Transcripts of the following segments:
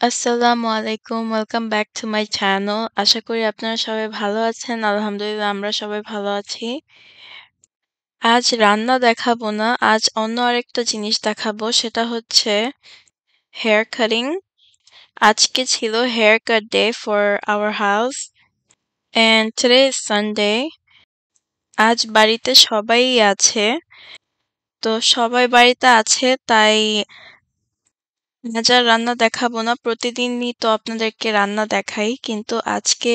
আসসালামু আলাইকুম। Welcome back to my channel. আশা করি আপনারা সবাই ভালো আছেন। আলহামদুলিল্লাহ আমরা সবাই ভালো আছি। আজ রান্না দেখাবো না, আজ অন্য আরেকটা জিনিস দেখাবো সেটা হচ্ছে হেয়ার কাটিং। আজকে ছিল hair cut day for our house and today is Sunday. আজ বাড়িতে সবাই আছে। তো সবাই বাড়িতে আছে তাই আজ আর রান্না দেখাবো না। প্রতিদিনই তো আপনাদেরকে রান্না দেখাই। কিন্তু আজকে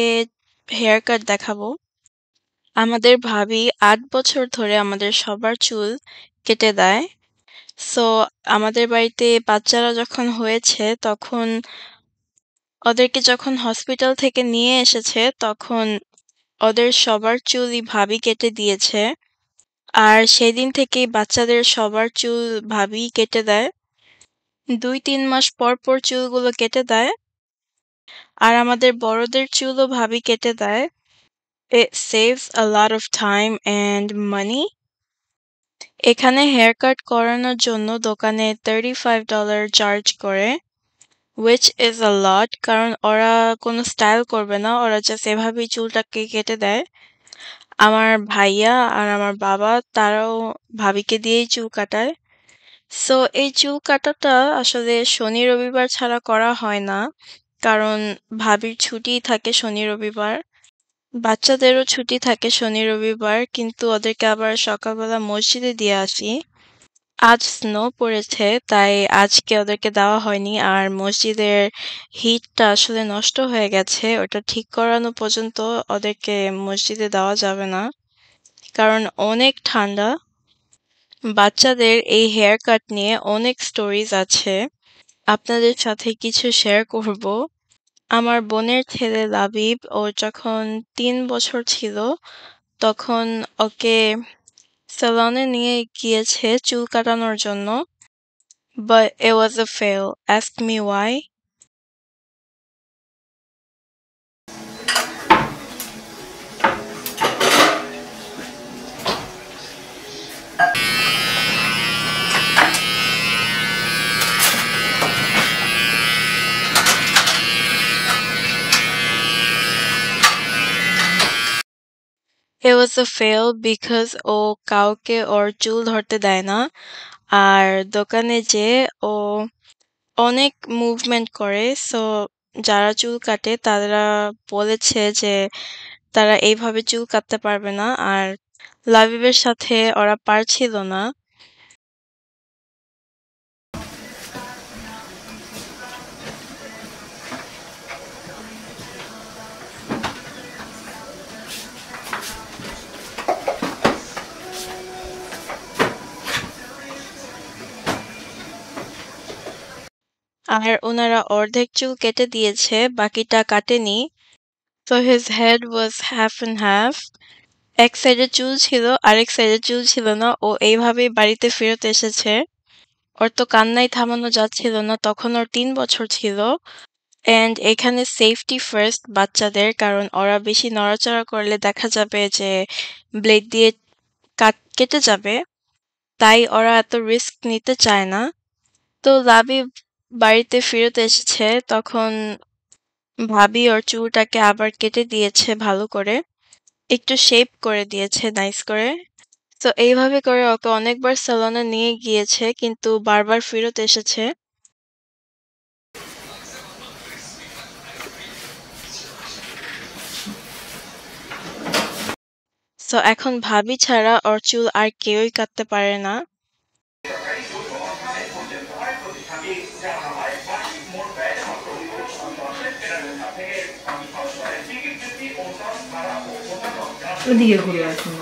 হেয়ার কাট দেখাবো। আমাদের ভাবি ৮ বছর ধরে আমাদের সবার চুল কেটে দেয়। সো আমাদের বাড়িতে বাচ্চারা যখন হয়েছে তখন ওদেরকে যখন হসপিটাল থেকে নিয়ে এসেছে তখন ওদের সবার চুলই ভাবি কেটে দিয়েছে। আর সেদিন থেকেই বাচ্চাদের সবার চুল ভাবিই কেটে দেয়। ২-৩ মাস পর, পর চুলগুলো কেটে দেয়। আর আমাদের বড়দের চুলও ভাবি কেটে দেয়। It saves a lot of time and money. এখানে হেয়ার কাট করানোর জন্য দোকানে $35 চার্জ করে, which is a lot কারণ ওরা কোনো স্টাইল করবে না, ওরা জাস্ট এভাবেই চুলটাকে কেটে দেয়। আমার ভাইয়া আর আমার বাবা তারাও ভাবিকে দিয়েই চুল কাটায়। সো এই চুল কাটাটা আসলে শনি রবিবার ছাড়া করা হয় না, কারণ ভাবির ছুটিই থাকে শনি রবিবার। বাচ্চাদেরও ছুটি থাকে শনি রবিবার, কিন্তু ওদেরকে আবার সকালবেলা মসজিদে দিয়ে আসি। আজ স্নো পড়েছে তাই আজকে ওদেরকে দেওয়া হয়নি। আর মসজিদের হিটটা আসলে নষ্ট হয়ে গেছে, ওটা ঠিক করানো পর্যন্ত ওদেরকে মসজিদে দেওয়া যাবে না, কারণ অনেক ঠান্ডা। বাচ্চাদের এই হেয়ার কাট নিয়ে অনেক স্টোরিজ আছে, আপনাদের সাথে কিছু শেয়ার করব। আমার বোনের ছেলে লাবিব, ও যখন ৩ বছর ছিল তখন ওকে সেলুনে নিয়ে গিয়েছে চুল কাটানোর জন্য। But it was a fail. Ask me why. It was a fail because ও কাউকে ওর চুল ধরতে দেয় না। আর দোকানে যেয়ে ও অনেক মুভমেন্ট করে। সো যারা চুল কাটে তারা বলেছে যে তারা এইভাবে চুল কাটতে পারবে না। আর লাবিবের সাথে ওরা পারছিল না। আর উনারা অর্ধেক চুল কেটে দিয়েছে, বাকিটা কাটেনি। So his head was half and half. এক সাইডে চুল ছিল, আরেক সাইডে চুল ছিল না। ও এইভাবেই বাড়িতে ফেরত এসেছে। ওর তো কান্নাই থামানো যাচ্ছিল না, তখন ওর ৩ বছর ছিল। অ্যান্ড এখানে সেফটি ফার্স্ট বাচ্চাদের, কারণ ওরা বেশি নড়াচড়া করলে দেখা যাবে যে ব্লেড দিয়ে কেটে যাবে। তাই ওরা এত রিস্ক নিতে চায় না। তো লাবিব বাড়িতে ফেরত এসেছে, তখন ভাবি ওর চুলটাকে আবার কেটে দিয়েছে ভালো করে, একটু শেপ করে দিয়েছে নাইস করে। তো এইভাবে করে ওকে অনেকবার সেলুনে নিয়ে গিয়েছে, কিন্তু বারবার ফেরত এসেছে। সো এখন ভাবি ছাড়া ওর চুল আর কেউই কাটতে পারে না। ওদিকে ঘুরে আসুন।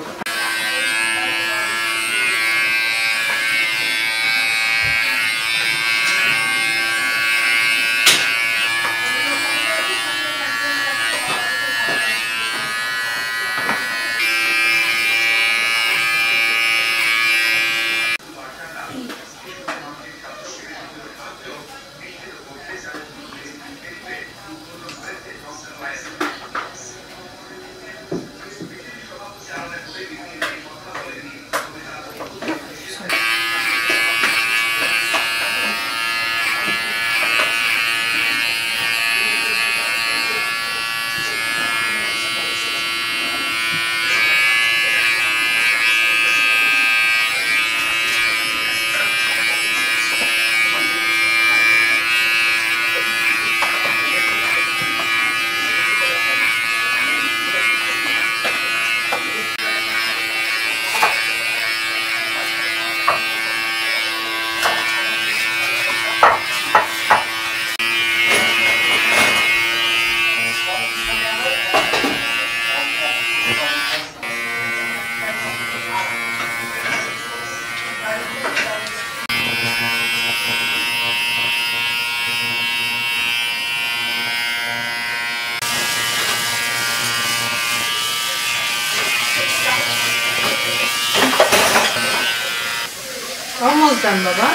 চান বাবা?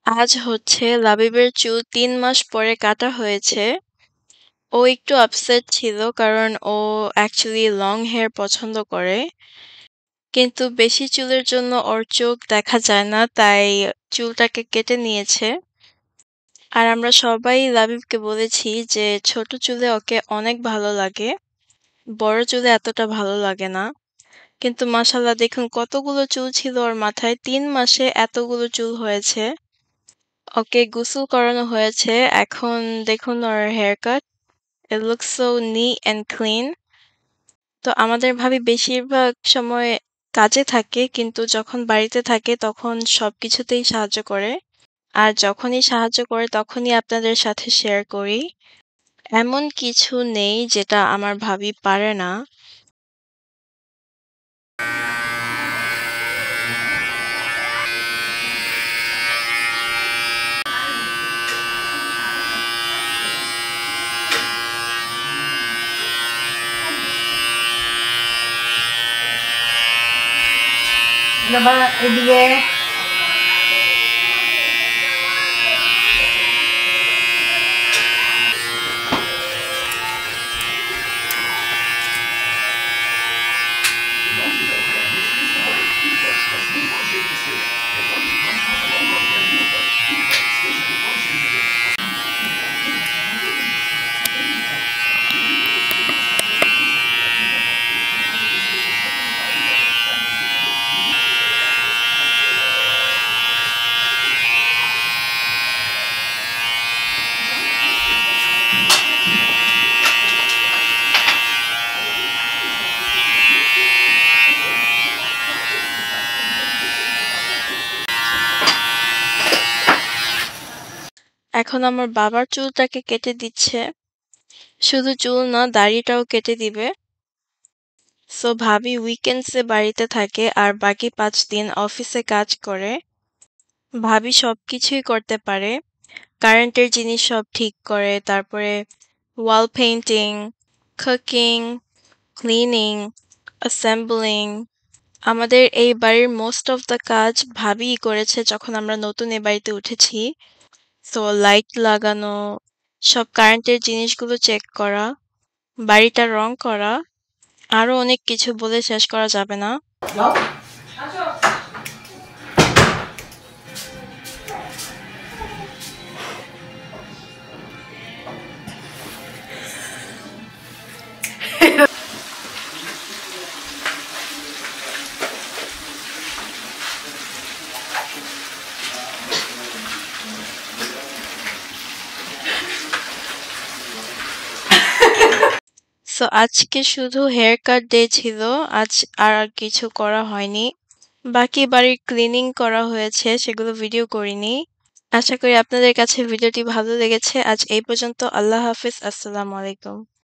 আজ হচ্ছে লাবিবের চুল ৩ মাস পরে কাটা হয়েছে। ও একটু আপসেট ছিল কারণ ও অ্যাকচুয়ালি লং হেয়ার পছন্দ করে। কিন্তু বেশি চুলের জন্য ওর চোখ দেখা যায় না, তাই চুলটাকে কেটে নিয়েছে। আর আমরা সবাই লাবিবকে বলেছি যে ছোট চুলে ওকে অনেক ভালো লাগে, বড় চুলে এতটা ভালো লাগে না। কিন্তু মাশাআল্লাহ দেখুন কতগুলো চুল ছিল ওর মাথায়, ৩ মাসে এতগুলো চুল হয়েছে। ওকে গোসল করানো হয়েছে। এখন দেখুন ওর hair cut. It looks so neat and clean. তো আমাদের ভাবি বেশিরভাগ সময় কাজে থাকে, কিন্তু যখন বাড়িতে থাকে তখন সবকিছুতেই সাহায্য করে। আর যখনই সাহায্য করে তখনই আপনাদের সাথে শেয়ার করি। এমন কিছু নেই যেটা আমার ভাবি পারে না। বাবা এদিকে। এখন আমার বাবার চুলটাকে কেটে দিচ্ছে। শুধু চুল না, দাড়িটাও কেটে দিবে। সো ভাবি উইকেন্ডসে বাড়িতে থাকে আর বাকি ৫ দিন অফিসে কাজ করে। ভাবি সবকিছুই করতে পারে। কারেন্টের জিনিস সব ঠিক করে, তারপরে wall painting, cooking, cleaning, assembling. আমাদের এই বাড়ির মোস্ট অফ দ্য কাজ ভাবিই করেছে যখন আমরা নতুন এ বাড়িতে উঠেছি। সো লাইট লাগানো, সব কারেন্টের জিনিসগুলো চেক করা, বাড়িটা রং করা, আরো অনেক কিছু বলে শেষ করা যাবে না। সো আজকে শুধু হেয়ার কাট ডে ছিল, আজ আর কিছু করা হয়নি। বাকি বাড়ির ক্লিনিং করা হয়েছে, সেগুলো ভিডিও করিনি। আশা করি আপনাদের কাছে ভিডিওটি ভালো লেগেছে। আজ এই পর্যন্ত। আল্লাহ হাফিজ। আসসালামু আলাইকুম।